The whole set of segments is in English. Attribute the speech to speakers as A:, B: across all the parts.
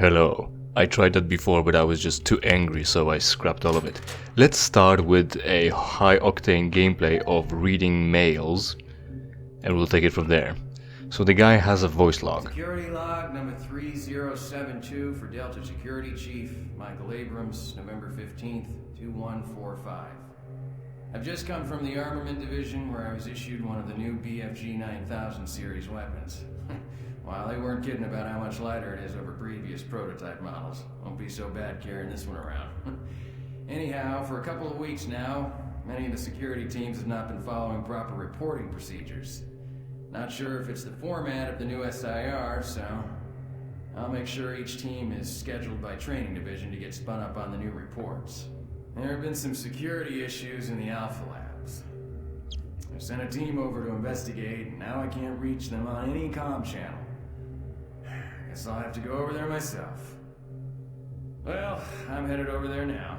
A: Hello. I tried that before, but I was just too angry, so I scrapped all of it. Let's start with a high-octane gameplay of reading mails, and we'll take it from there. So the guy has a voice log.
B: Security log number 3072 for Delta Security Chief Michael Abrams, November 15th, 2145. I've just come from the Armament Division where I was issued one of the new BFG 9000 series weapons. Well, they weren't kidding about how much lighter it is over previous prototype models. Won't be so bad carrying this one around. Anyhow, for a couple of weeks now, many of the security teams have not been following proper reporting procedures. Not sure if it's the format of the new SIR, so I'll make sure each team is scheduled by training division to get spun up on the new reports. There have been some security issues in the Alpha Labs. I sent a team over to investigate, and now I can't reach them on any comm channel. Guess I'll have to go over there myself. Well, I'm headed over there now.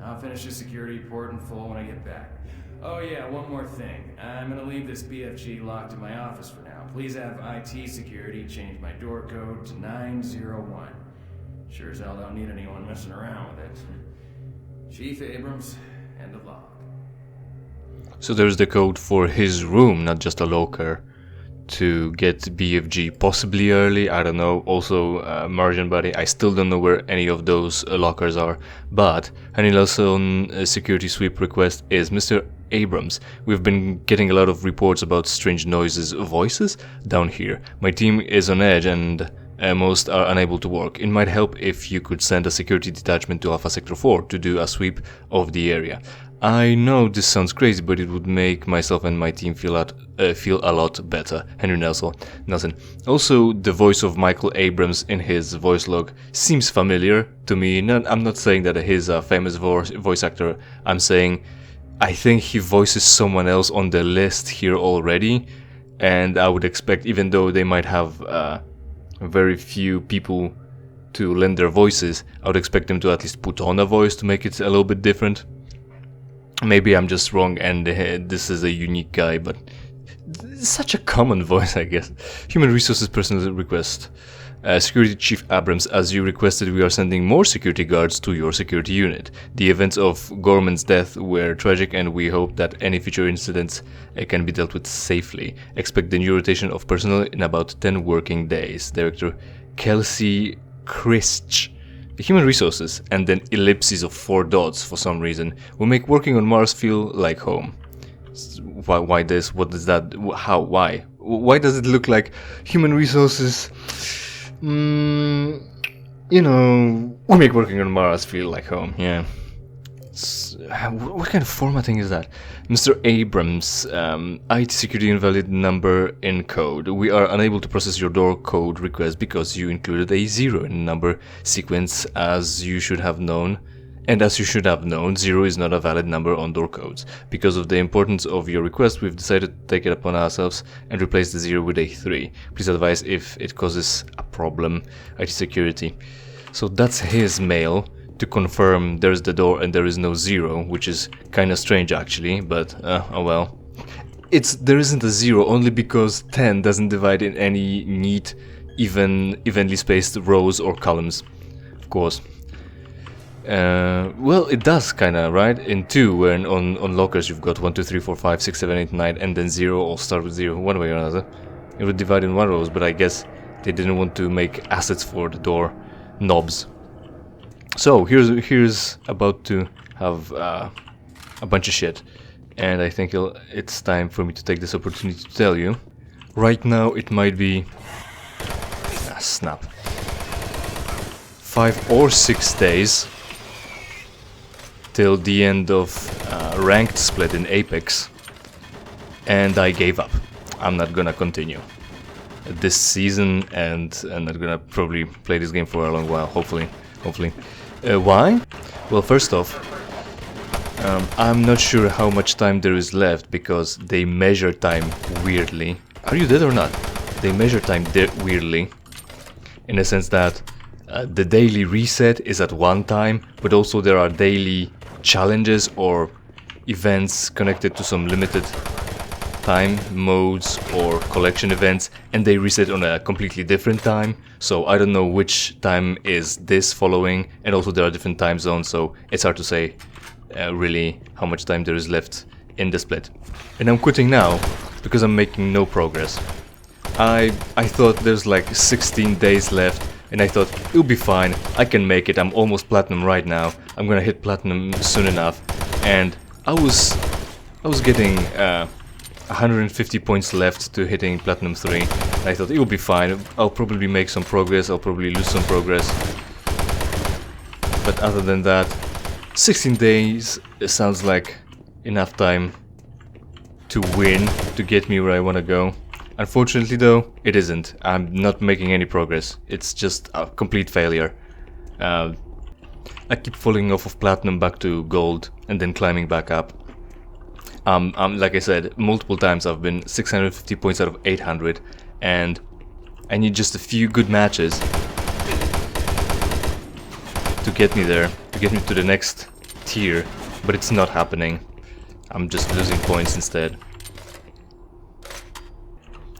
B: I'll finish the security report in full when I get back. Oh yeah, one more thing. I'm gonna leave this BFG locked in my office for now. Please have IT security change my door code to 901. Sure as hell don't need anyone messing around with it. Chief Abrams, end of log.
A: So there's the code for his room, not just a locker, to get BFG possibly early, I don't know. Also Margin Buddy, I still don't know where any of those lockers are. But Honey Lawson security sweep request is Mr. Abrams. We've been getting a lot of reports about strange noises, voices down here. My team is on edge and most are unable to work. It might help if you could send a security detachment to Alpha Sector 4 to do a sweep of the area. I know this sounds crazy, but it would make myself and my team feel a lot better. Henry Nelson. Also, the voice of Michael Abrams in his voice log seems familiar to me. I'm not saying that he's a famous voice actor. I'm saying I think he voices someone else on the list here already, and I would expect, even though they might have very few people to lend their voices, I would expect them to at least put on a voice to make it a little bit different. Maybe I'm just wrong and this is a unique guy, but it's such a common voice, I guess. Human Resources personal request. Security Chief Abrams, as you requested, we are sending more security guards to your security unit. The events of Gorman's death were tragic and we hope that any future incidents can be dealt with safely. Expect the new rotation of personnel in about 10 working days. Director Kelsey Christ. Human Resources, and then ellipses of 4 dots for some reason, will make working on Mars feel like home. Why this? What is that? How? Why? Why does it look like Human Resources? You know, we make working on Mars feel like home, yeah. What kind of formatting is that? Mr. Abrams, IT security invalid number in code. We are unable to process your door code request because you included a 0 in the number sequence, as you should have known. And as you should have known, 0 is not a valid number on door codes. Because of the importance of your request, we've decided to take it upon ourselves and replace the 0 with a 3. Please advise if it causes a problem. IT security. So that's his mail to confirm there's the door and there is no 0, which is kind of strange actually, but oh well. There isn't a 0 only because 10 doesn't divide in any neat, evenly spaced rows or columns, of course. Well, it does kinda, right? In 2, when on lockers you've got 1, 2, 3, 4, 5, 6, 7, 8, 9, and then 0 all start with 0, one way or another. It would divide in 1 rows, but I guess they didn't want to make assets for the door knobs. So here's about to have a bunch of shit, and I think it's time for me to take this opportunity to tell you. Right now it might be snap 5 or 6 days till the end of ranked split in Apex, and I gave up. I'm not gonna continue this season, and I'm not gonna probably play this game for a long while, hopefully. Why? Well, first off, I'm not sure how much time there is left because they measure time weirdly. Are you dead or not? They measure time weirdly, in the sense that the daily reset is at one time, but also there are daily challenges or events connected to some limited time modes or collection events, and they reset on a completely different time, so I don't know which time is this following, and also there are different time zones, so it's hard to say really how much time there is left in the split. And I'm quitting now because I'm making no progress. I thought there's like 16 days left, and I thought it'll be fine, I can make it, I'm almost platinum right now, I'm gonna hit platinum soon enough, and I was getting 150 points left to hitting platinum 3. I thought it'll be fine, I'll probably make some progress, I'll probably lose some progress. But other than that, 16 days sounds like enough time to win, to get me where I want to go. Unfortunately though, it isn't. I'm not making any progress. It's just a complete failure. I keep falling off of platinum back to gold and then climbing back up. Like I said, multiple times I've been 650 points out of 800, and I need just a few good matches to get me there, to get me to the next tier, but it's not happening. I'm just losing points instead.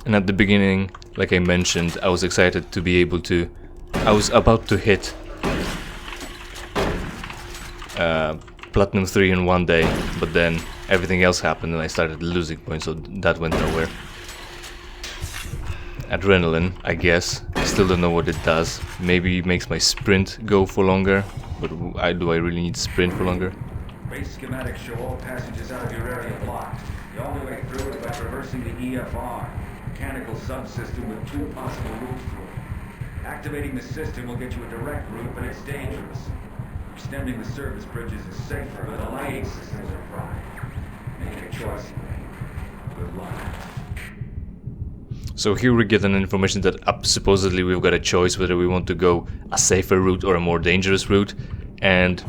A: And at the beginning, like I mentioned, I was excited to be able to... I was about to hit Platinum 3 in one day, but then everything else happened and I started losing points, so that went nowhere. Adrenaline, I guess. Still don't know what it does. Maybe it makes my sprint go for longer, but do I really need sprint for longer?
C: Base schematics show all passages out of your area blocked. The only way through is by traversing the EFR, mechanical subsystem with two possible routes through it. Activating the system will get you a direct route, but it's dangerous. Extending the service bridges is safer, but the lighting systems are fried. Make a choice. Good luck.
A: So here we get an information that supposedly we've got a choice whether we want to go a safer route or a more dangerous route, and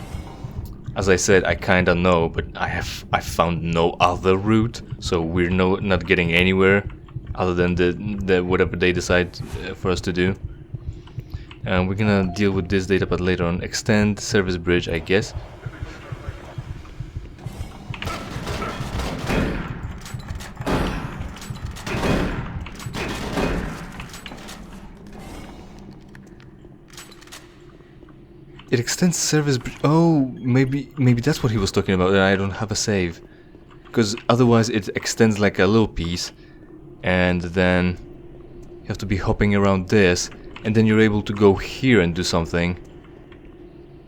A: as I said, I kinda know, but I found no other route, so we're not getting anywhere other than the whatever they decide for us to do. And we're gonna deal with this data pad later on. Extend service bridge, I guess. It extends service bridge. Oh, maybe that's what he was talking about. I don't have a save, because otherwise it extends like a little piece, and then you have to be hopping around this, and then you're able to go here and do something,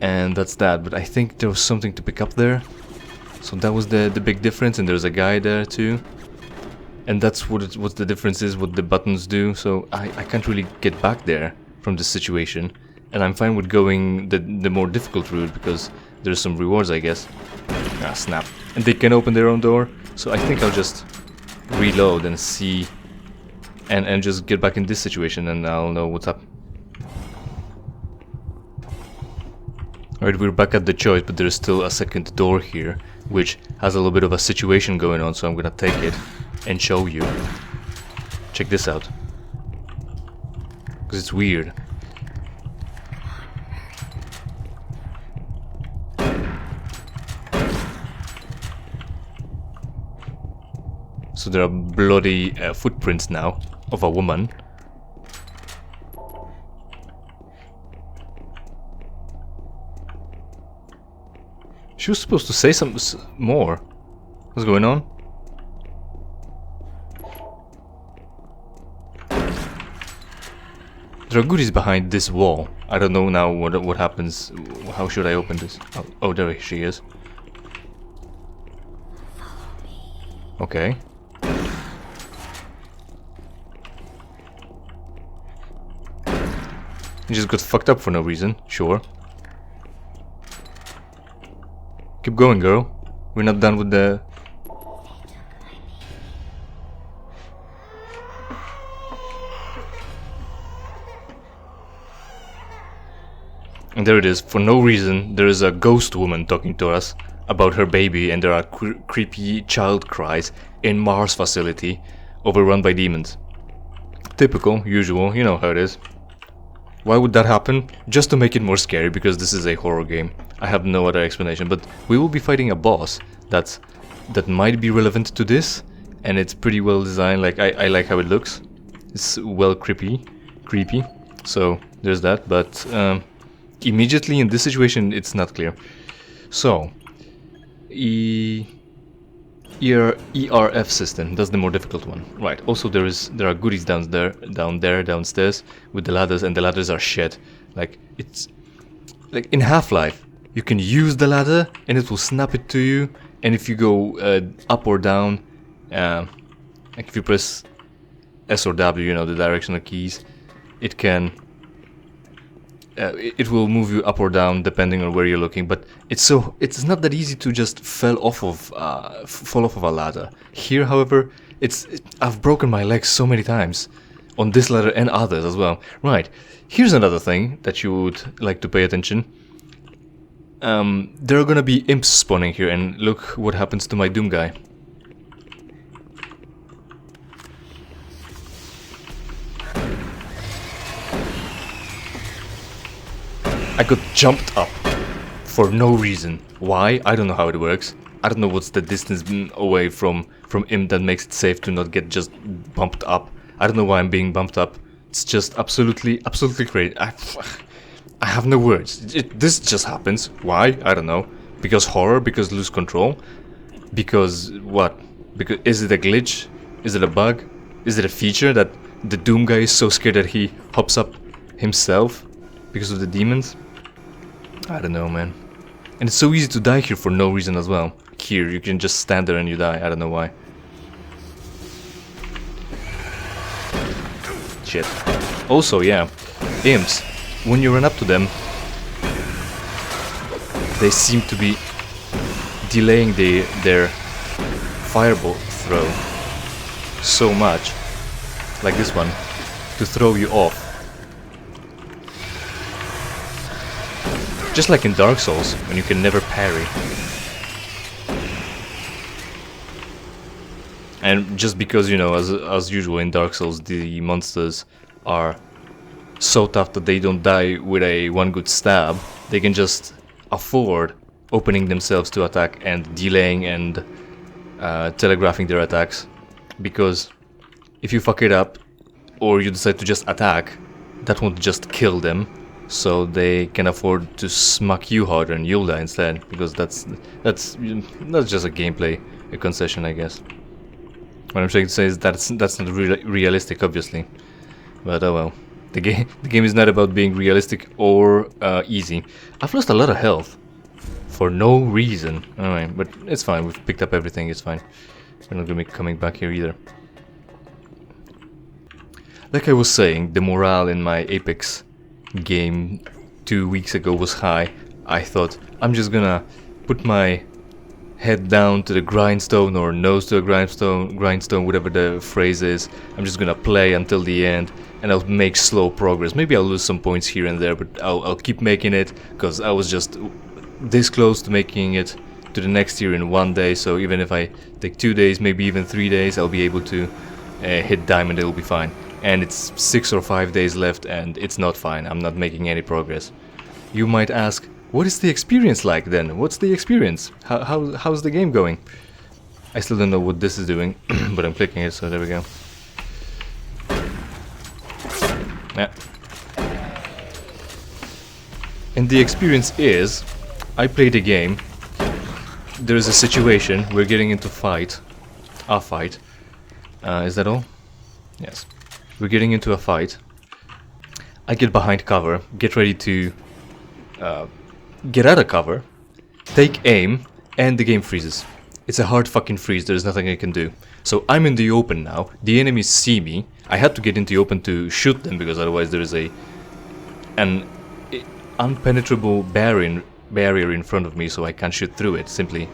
A: and that's that. But I think there was something to pick up there, so that was the big difference. And there's a guy there too, and that's what the difference is, what the buttons do. So I can't really get back there from this situation. And I'm fine with going the more difficult route because there's some rewards, I guess. Ah, snap. And they can open their own door, so I think I'll just reload and see and just get back in this situation and I'll know what's up. Alright, we're back at the choice, but there's still a second door here, which has a little bit of a situation going on, so I'm gonna take it and show you. Check this out. Because it's weird. So there are bloody footprints now of a woman. She was supposed to say some more. What's going on? There are goodies behind this wall. I don't know now what happens. How should I open this? Oh, there she is. Okay. You just got fucked up for no reason, sure. Keep going, girl. We're not done with the... And there it is. For no reason, there is a ghost woman talking to us about her baby, and there are creepy child cries in Mars facility overrun by demons. Typical, usual, you know how it is. Why would that happen? Just to make it more scary, because this is a horror game. I have no other explanation, but we will be fighting a boss that might be relevant to this, and it's pretty well designed. Like I like how it looks. It's well creepy. So there's that. But immediately in this situation, it's not clear. So ERF system, that's the more difficult one, right? Also there are goodies downstairs with the ladders, and the ladders are shit. Like it's like in Half-Life, you can use the ladder and it will snap it to you, and if you go up or down, like if you press S or W, you know, the directional keys, it can it will move you up or down depending on where you're looking. But it's not that easy to just fall off of a ladder. Here, however, I've broken my legs so many times on this ladder and others as well. Right, here's another thing that you would like to pay attention. There are gonna be imps spawning here, and look what happens to my Doom guy. I got jumped up for no reason. Why? I don't know how it works. I don't know what's the distance away from imp that makes it safe to not get just bumped up. I don't know why I'm being bumped up. It's just absolutely crazy. I have no words. This just happens. Why? I don't know. Because horror? Because lose control? Because what? Because is it a glitch? Is it a bug? Is it a feature that the Doom guy is so scared that he hops up himself because of the demons? I don't know, man. And it's so easy to die here for no reason as well. Here, you can just stand there and you die. I don't know why. Shit. Also, yeah, imps. When you run up to them, they seem to be delaying their fireball throw so much, like this one, to throw you off. Just like in Dark Souls, when you can never parry. And just because, you know, as usual in Dark Souls, the monsters are so tough that they don't die with a one good stab, they can just afford opening themselves to attack and delaying and telegraphing their attacks. Because if you fuck it up, or you decide to just attack, that won't just kill them. So they can afford to smack you harder and you'll die instead, because that's just a gameplay, a concession, I guess. What I'm trying to say is that's not realistic, obviously. But oh well, the game is not about being realistic or easy. I've lost a lot of health for no reason. Alright, but it's fine. We've picked up everything. It's fine. We're not gonna be coming back here either. Like I was saying, the morale in my Apex game 2 weeks ago was high. I thought, I'm just gonna put my head down to the grindstone, or nose to a grindstone, whatever the phrase is. I'm just gonna play until the end, and I'll make slow progress. Maybe I'll lose some points here and there, but I'll keep making it, because I was just this close to making it to the next year in 1 day. So even if I take 2 days, maybe even 3 days, I'll be able to hit diamond. It'll be fine. And it's 6 or 5 days left, and it's not fine. I'm not making any progress. You might ask, what is the experience like then? What's the experience? How's the game going? I still don't know what this is doing, but I'm clicking it, so there we go. Yeah. And the experience is, I played a game, there is a situation, we're getting into a fight. Is that all? Yes. We're getting into a fight. I get behind cover, get ready to get out of cover, take aim, and the game freezes. It's a hard fucking freeze, there's nothing I can do. So I'm in the open now, the enemies see me. I had to get into the open to shoot them, because otherwise there is an unpenetrable barrier in front of me, so I can't shoot through it, simply.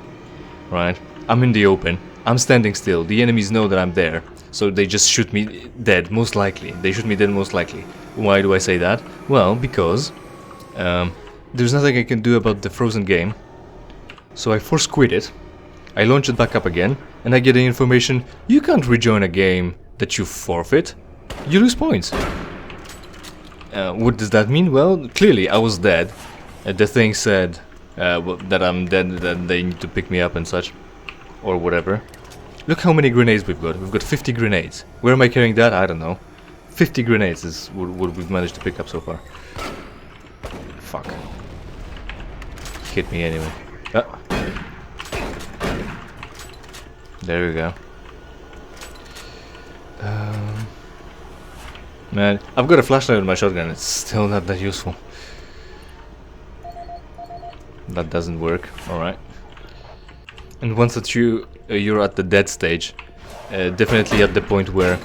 A: Right? I'm in the open, I'm standing still, the enemies know that I'm there. So they just shoot me dead, most likely. They shoot me dead, most likely. Why do I say that? Well, because there's nothing I can do about the frozen game. So I force quit it. I launch it back up again, and I get the information, you can't rejoin a game that you forfeit. You lose points. What does that mean? Well, clearly I was dead. The thing said that I'm dead, that they need to pick me up and such. Or whatever. Look how many grenades we've got. We've got 50 grenades. Where am I carrying that? I don't know. 50 grenades is what we've managed to pick up so far. Fuck. Hit me anyway. Ah. There we go. Man, I've got a flashlight with my shotgun. It's still not that useful. That doesn't work. All right. And once that you're at the dead stage, definitely at the point where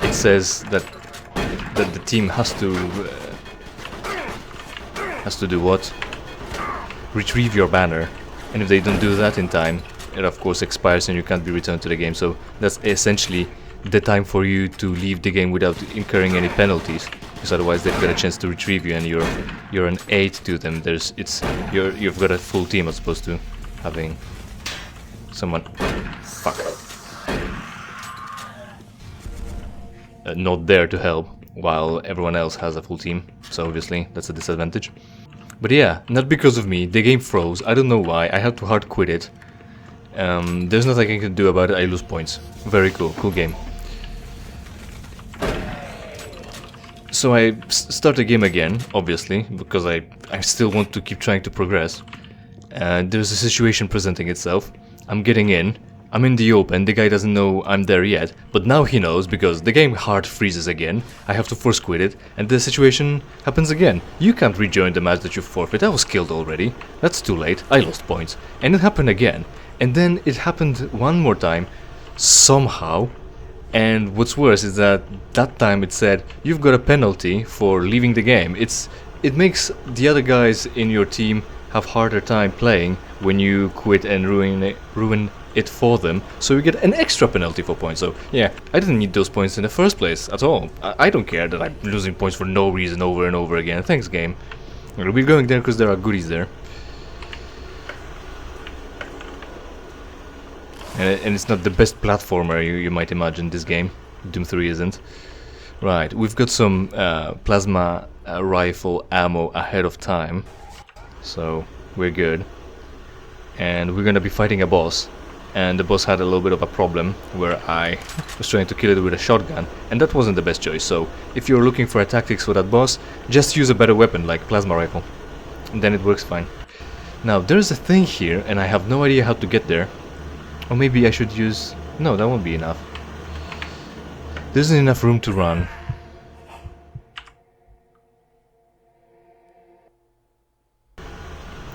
A: it says that the team has to do what? Retrieve your banner. And if they don't do that in time, it of course expires and you can't be returned to the game. So that's essentially the time for you to leave the game without incurring any penalties, because otherwise they've got a chance to retrieve you and you're an aid to them. You've got a full team as opposed to having someone not there to help while everyone else has a full team. So obviously that's a disadvantage. But yeah, not because of me. The game froze. I don't know why. I had to hard quit it. There's nothing I can do about it. I lose points. Very cool game. So I start the game again, obviously, because I still want to keep trying to progress. There's a situation presenting itself. I'm getting in. I'm in the open. The guy doesn't know I'm there yet, but now he knows because the game hard freezes again. I have to force quit it, and the situation happens again. You can't rejoin the match that you forfeit. I was killed already. That's too late. I lost points. And it happened again. And then it happened one more time, somehow. And what's worse is that time it said, you've got a penalty for leaving the game. It makes the other guys in your team have harder time playing when you quit and ruin it for them. So you get an extra penalty for points. So yeah, I didn't need those points in the first place at all. I don't care that I'm losing points for no reason over and over again. Thanks, game. We're going there because there are goodies there. And it's not the best platformer you might imagine, this game. Doom 3 isn't. Right, we've got some plasma rifle ammo ahead of time. So, we're good. And we're gonna be fighting a boss. And the boss had a little bit of a problem where I was trying to kill it with a shotgun. And that wasn't the best choice. So, if you're looking for a tactics for that boss, just use a better weapon like plasma rifle. And then it works fine. Now, there's a thing here and I have no idea how to get there. Or maybe I should use... No, that won't be enough. There isn't enough room to run.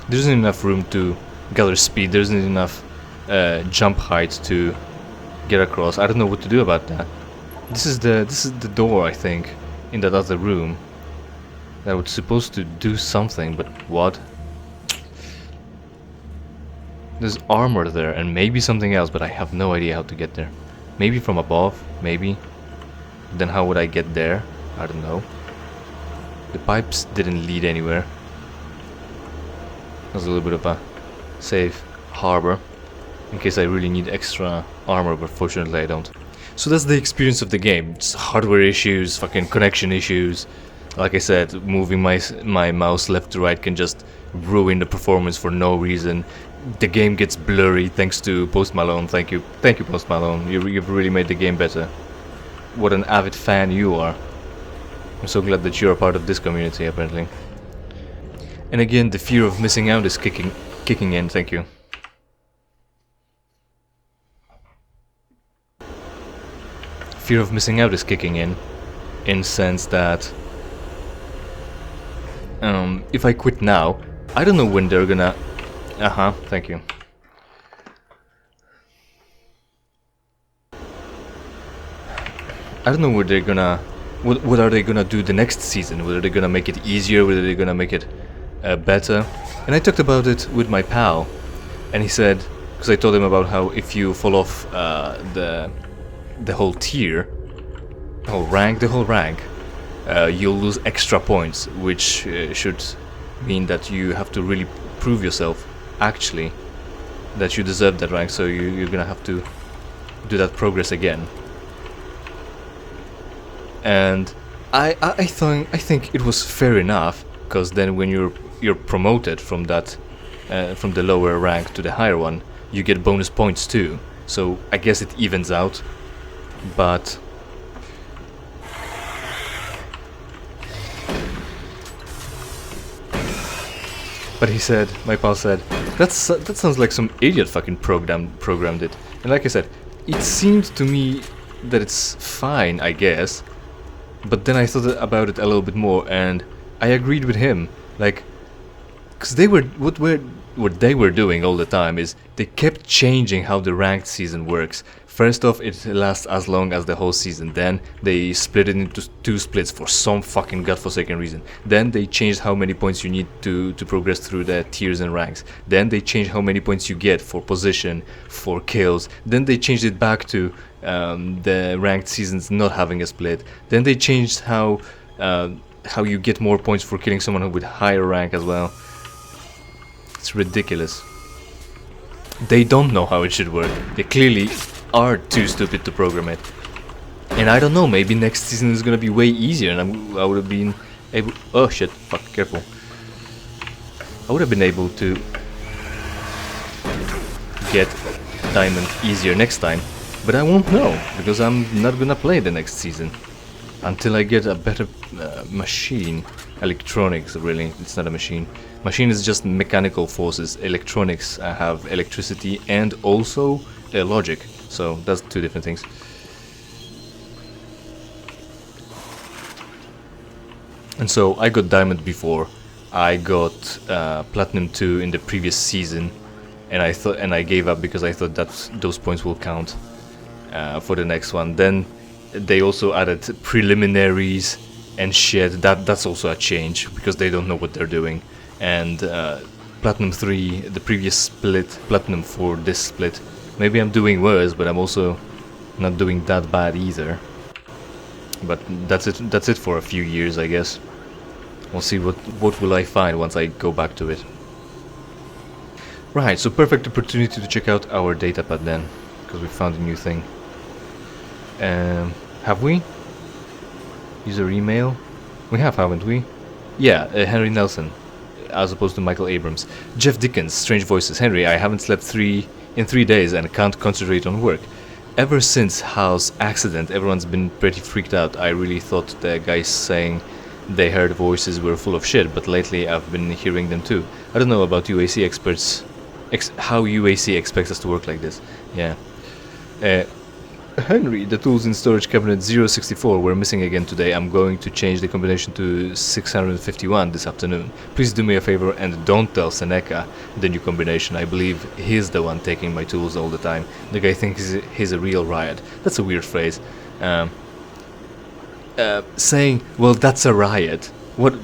A: There isn't enough room to gather speed. There isn't enough jump height to get across. I don't know what to do about that. This is the door, I think, in that other room. That was supposed to do something, but what? There's armor there and maybe something else, but I have no idea how to get there. Maybe from above, maybe. Then how would I get there? I don't know. The pipes didn't lead anywhere. There's a little bit of a safe harbor in case I really need extra armor, but fortunately I don't. So that's the experience of the game. It's hardware issues, fucking connection issues. Like I said, moving my mouse left to right can just ruin the performance for no reason. The game gets blurry thanks to Post Malone. Thank you Post Malone. You've really made the game better. What an avid fan you are. I'm so glad that you're a part of this community, apparently. And again, the fear of missing out is kicking in. Thank you. Fear of missing out is kicking in sense that if I quit now, I don't know when they're gonna. Thank you. I don't know what they're gonna... What are they gonna do the next season? Whether they're gonna make it easier, whether they're gonna make it better. And I talked about it with my pal, and he said, because I told him about how if you fall off the whole tier, the whole rank, you'll lose extra points, which should mean that you have to really prove yourself, actually, that you deserve that rank, so you're gonna have to do that progress again. And I think it was fair enough, because then when you're promoted from that from the lower rank to the higher one, you get bonus points too. so I guess it evens out. But he said, my pal said, that sounds like some idiot fucking programmed it. And like I said, it seemed to me that it's fine, I guess. But then I thought about it a little bit more, and I agreed with him. Like, because what they were doing all the time is they kept changing how the ranked season works. First off, it lasts as long as the whole season. Then they split it into 2 splits for some fucking godforsaken reason. Then they changed how many points you need to progress through the tiers and ranks. Then they changed how many points you get for position, for kills. Then they changed it back to the ranked seasons not having a split. Then they changed how you get more points for killing someone with higher rank as well. It's ridiculous. They don't know how it should work. They clearly are too stupid to program it. And I don't know, maybe next season is gonna be way easier and I would have been able... Oh shit, fuck, careful. I would have been able to get diamond easier next time. But I won't know, because I'm not gonna play the next season. Until I get a better machine. Electronics, really, it's not a machine. Machine is just mechanical forces. Electronics have electricity and also logic. So that's 2 different things. And so I got diamond before. I got platinum 2 in the previous season, and I gave up because I thought that those points will count for the next one. Then they also added preliminaries and shit. That's also a change because they don't know what they're doing. And platinum 3, the previous split, platinum 4, this split. Maybe I'm doing worse, but I'm also not doing that bad either. But that's it for a few years, I guess. We'll see what will I find once I go back to it. Right, so perfect opportunity to check out our datapad then, because we found a new thing. Have we? User email? We have, haven't we? Yeah, Henry Nelson, as opposed to Michael Abrams. Jeff Dickens, Strange Voices. Henry, I haven't slept in 3 days and can't concentrate on work. Ever since Hal's accident, everyone's been pretty freaked out. I really thought the guys saying they heard voices were full of shit, but lately I've been hearing them too. I don't know about UAC experts, how UAC expects us to work like this. Yeah. Henry, the tools in storage cabinet 064 were missing again today. I'm going to change the combination to 651 this afternoon. Please do me a favor and don't tell Seneca the new combination. I believe he's the one taking my tools all the time. The guy thinks he's a real riot. That's a weird phrase. Saying, well, that's a riot. What?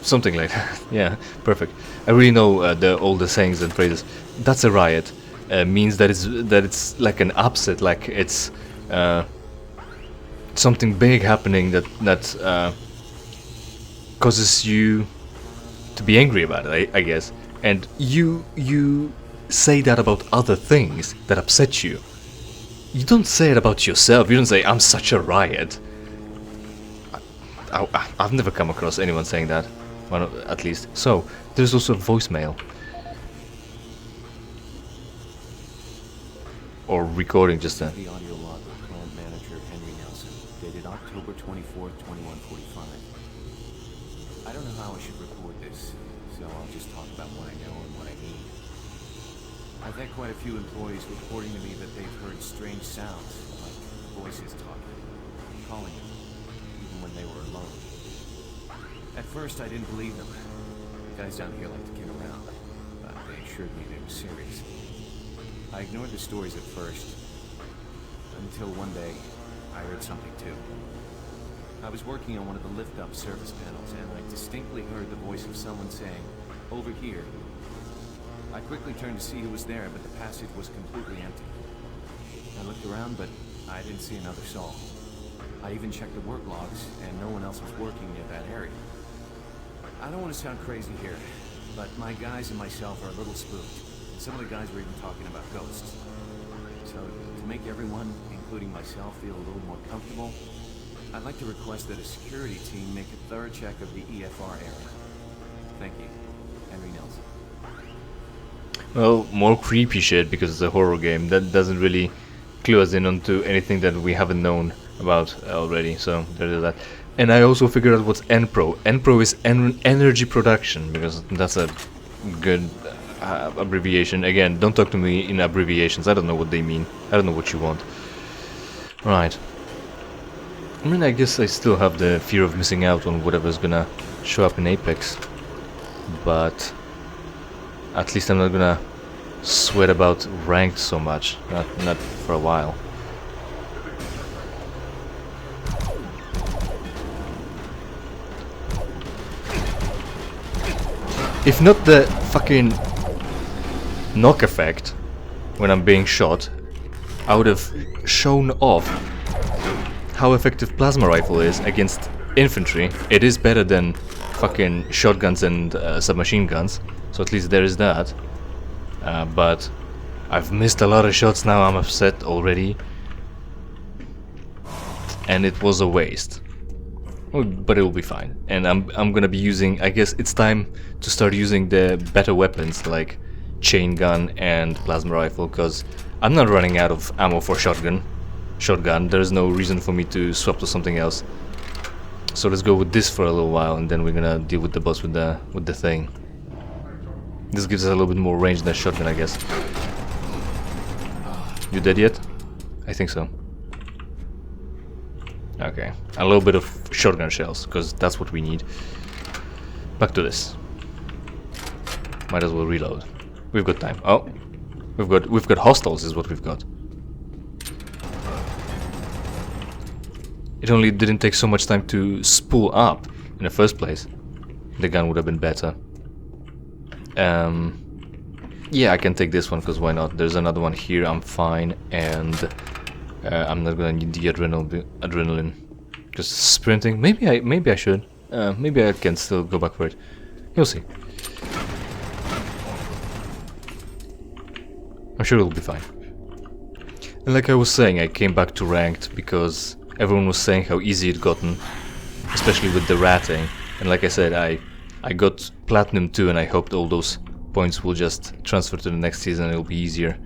A: Something like that. Yeah, perfect. I really know all the sayings and phrases. That's a riot means that it's like an upset, like it's something big happening that causes you to be angry about it, I guess. And you say that about other things that upset you. You don't say it about yourself. You don't say, I'm such a riot. I've never come across anyone saying that, well, at least. So, there's also voicemail. Or recording just then.
D: The audio log of plant manager Henry Nelson, dated October 24th, 2145. I don't know how I should record this, so I'll just talk about what I know and what I need. I've had quite a few employees reporting to me that they've heard strange sounds, like voices talking, calling them, even when they were alone. At first, I didn't believe them. The guys down here like to kid around, but they assured me they were serious. I ignored the stories at first, until one day, I heard something too. I was working on one of the lift-up service panels, and I distinctly heard the voice of someone saying, "Over here." I quickly turned to see who was there, but the passage was completely empty. I looked around, but I didn't see another soul. I even checked the work logs, and no one else was working near that area. I don't want to sound crazy here, but my guys and myself are a little spooked. Some of the guys were even talking about ghosts. So, to make everyone, including myself, feel a little more comfortable, I'd like to request that a security team make a thorough check of the EFR area. Thank you. Henry Nelson.
A: Well, more creepy shit because it's a horror game. That doesn't really clue us in onto anything that we haven't known about already, so there's that. And I also figured out what's NPRO. NPRO is energy production, because that's a good abbreviation. Again, don't talk to me in abbreviations, I don't know what they mean, I don't know what you want. Right. I mean, I guess I still have the fear of missing out on whatever's gonna show up in Apex, but at least I'm not gonna sweat about ranked so much, not for a while. If not the fucking knock effect when I'm being shot, I would have shown off how effective plasma rifle is against infantry. It is better than fucking shotguns and submachine guns, so at least there is that. But I've missed a lot of shots now, I'm upset already. And it was a waste. But it will be fine. And I'm gonna be using, I guess it's time to start using the better weapons like chain gun and plasma rifle, because I'm not running out of ammo for shotgun. There's no reason for me to swap to something else. So let's go with this for a little while, and then we're gonna deal with the boss with the thing. This gives us a little bit more range than shotgun, I guess. You dead yet? I think so. Okay, a little bit of shotgun shells, because that's what we need. Back to this. Might as well reload. We've got time. Oh, we've got hostiles is what we've got. It only didn't take so much time to spool up in the first place. The gun would have been better. Yeah, I can take this one, because why not? There's another one here, I'm fine, and I'm not gonna need the adrenaline. Just sprinting, maybe I should. Maybe I can still go back for it. You'll see. I'm sure it'll be fine. And like I was saying, I came back to ranked because everyone was saying how easy it gotten, especially with the ratting. And like I said, I got Platinum 2, and I hoped all those points will just transfer to the next season. It'll be easier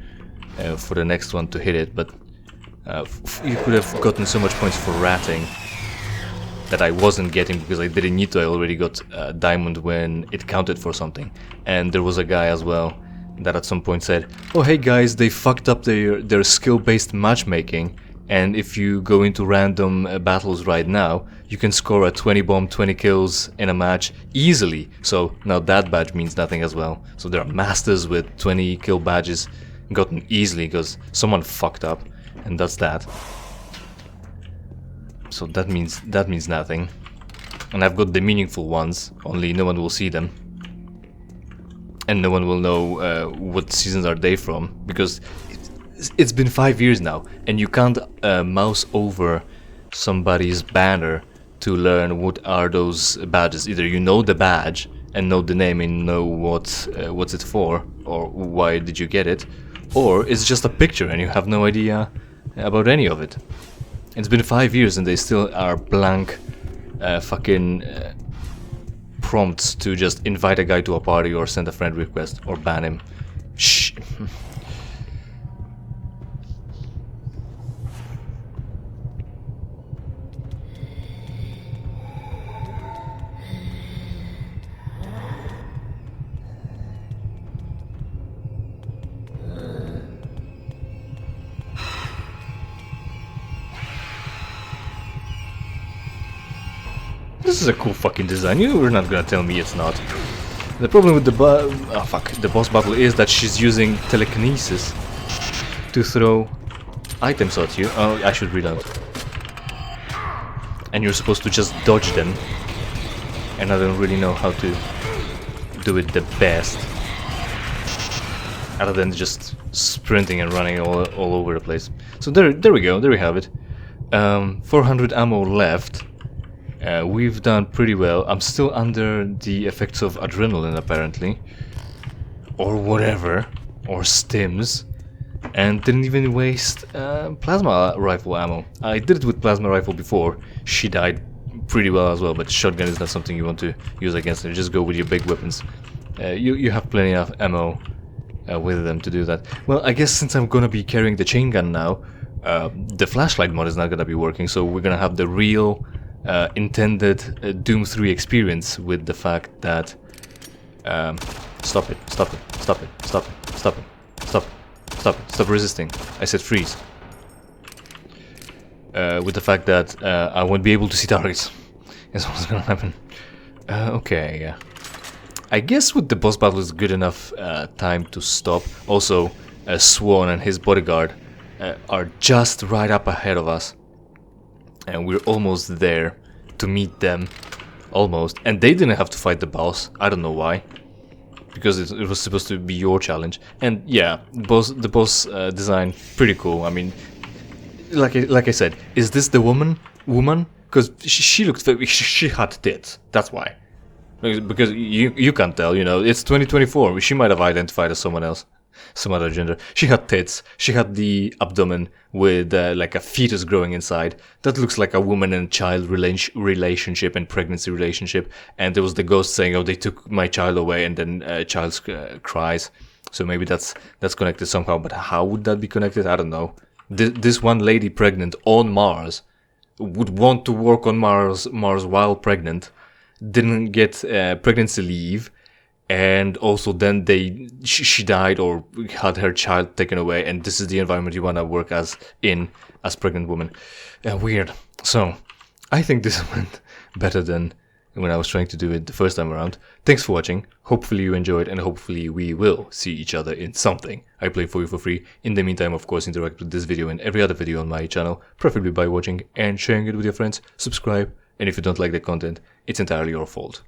A: for the next one to hit it, but you could have gotten so much points for ratting that I wasn't getting because I didn't need to. I already got Diamond when it counted for something. And there was a guy as well that at some point said, oh hey guys, they fucked up their skill-based matchmaking, and if you go into random battles right now, you can score a 20 bomb, 20 kills in a match easily. So now that badge means nothing as well. So there are masters with 20 kill badges gotten easily because someone fucked up, and that's that. So that means nothing. And I've got the meaningful ones, only no one will see them. And no one will know what seasons are they from, because it's been 5 years now, and you can't mouse over somebody's banner to learn what are those badges. Either you know the badge and know the name and know what's it for, or why did you get it, or it's just a picture and you have no idea about any of it. It's been 5 years and they still are blank fucking prompts to just invite a guy to a party or send a friend request or ban him. Shh. This is a cool fucking design. You were not gonna tell me it's not. The problem with the boss battle is that she's using telekinesis to throw items at you. Oh, I should read out. And you're supposed to just dodge them. And I don't really know how to do it the best, other than just sprinting and running all over the place. So there we go. There we have it. 400 ammo left. We've done pretty well. I'm still under the effects of adrenaline apparently, or whatever, or stims, and didn't even waste plasma rifle ammo. I did it with plasma rifle before. She died pretty well as well, but shotgun is not something you want to use against her. Just go with your big weapons. You have plenty of ammo with them to do that. Well, I guess since I'm gonna be carrying the chain gun now, the flashlight mod is not gonna be working, so we're gonna have the real intended Doom 3 experience with the fact that stop it, stop it, stop it, stop it, stop it, stop it, stop it, stop resisting. I said freeze. With the fact that I won't be able to see targets. Is what's gonna happen. Okay. I guess with the boss battle is good enough time to stop. Also, Swan and his bodyguard are just right up ahead of us. And we're almost there to meet them. Almost. And they didn't have to fight the boss. I don't know why. Because it was supposed to be your challenge. And yeah, the boss design, pretty cool. I mean, like I said, is this the woman? Because she looked, she had tits. That's why. Because you can't tell, you know, it's 2024. She might have identified as someone else, some other gender. She had tits. She had the abdomen with like a fetus growing inside. That looks like a woman and child relationship and pregnancy relationship. And there was the ghost saying, "Oh, they took my child away," and then child cries. So maybe that's connected somehow. But how would that be connected? I don't know. This one lady pregnant on Mars would want to work on Mars while pregnant. Didn't get pregnancy leave, and also then she died or had her child taken away, and this is the environment you want to work as pregnant woman. Weird. So I think this went better than when I was trying to do it the first time around. Thanks for watching. Hopefully you enjoyed, and hopefully we will see each other in something I play for you for free. In the meantime, of course, interact with this video and every other video on my channel, preferably by watching and sharing it with your friends. Subscribe. And if you don't like the content, it's entirely your fault.